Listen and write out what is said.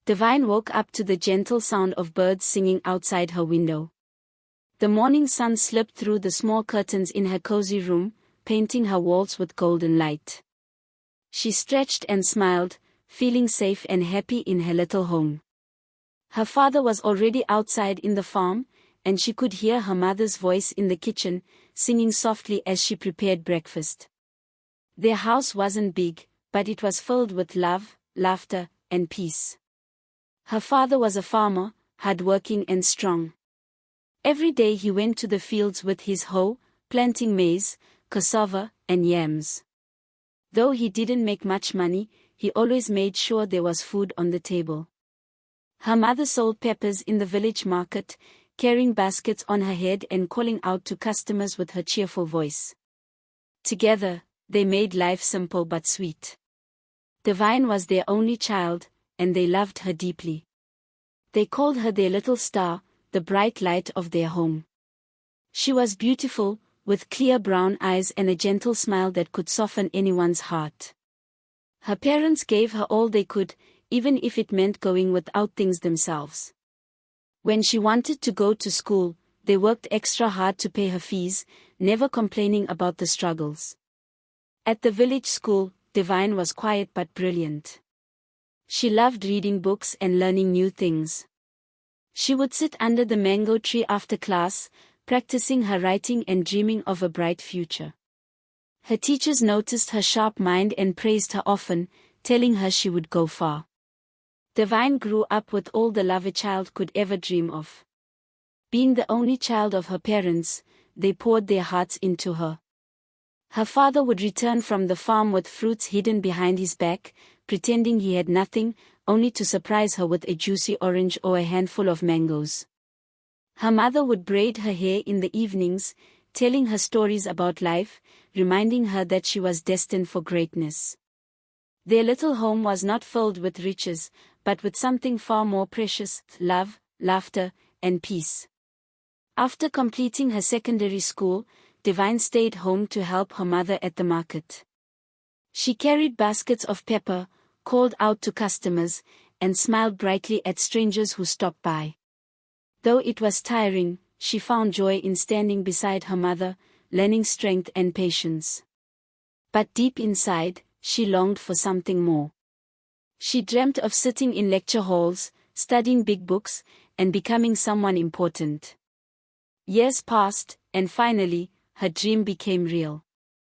Divine woke up to the gentle sound of birds singing outside her window. The morning sun slipped through the small curtains in her cozy room, painting her walls with golden light. She stretched and smiled, feeling safe and happy in her little home. Her father was already outside in the farm, and she could hear her mother's voice in the kitchen, singing softly as she prepared breakfast. Their house wasn't big, but it was filled with love, laughter, and peace. Her father was a farmer, hardworking and strong. Every day he went to the fields with his hoe, planting maize, cassava, and yams. Though he didn't make much money, he always made sure there was food on the table. Her mother sold peppers in the village market, carrying baskets on her head and calling out to customers with her cheerful voice. Together, they made life simple but sweet. Divine was their only child, and they loved her deeply. They called her their little star, the bright light of their home. She was beautiful, with clear brown eyes and a gentle smile that could soften anyone's heart. Her parents gave her all they could, even if it meant going without things themselves. When she wanted to go to school, they worked extra hard to pay her fees, never complaining about the struggles. At the village school, Divine was quiet but brilliant. She loved reading books and learning new things. She would sit under the mango tree after class, practicing her writing and dreaming of a bright future. Her teachers noticed her sharp mind and praised her often, telling her she would go far. Divine grew up with all the love a child could ever dream of. Being the only child of her parents, they poured their hearts into her. Her father would return from the farm with fruits hidden behind his back, pretending he had nothing, only to surprise her with a juicy orange or a handful of mangoes. Her mother would braid her hair in the evenings, telling her stories about life, reminding her that she was destined for greatness. Their little home was not filled with riches, but with something far more precious: love, laughter, and peace. After completing her secondary school, Divine stayed home to help her mother at the market. She carried baskets of pepper, called out to customers, and smiled brightly at strangers who stopped by. Though it was tiring, she found joy in standing beside her mother, learning strength and patience. But deep inside, she longed for something more. She dreamt of sitting in lecture halls, studying big books, and becoming someone important. Years passed, and finally, her dream became real.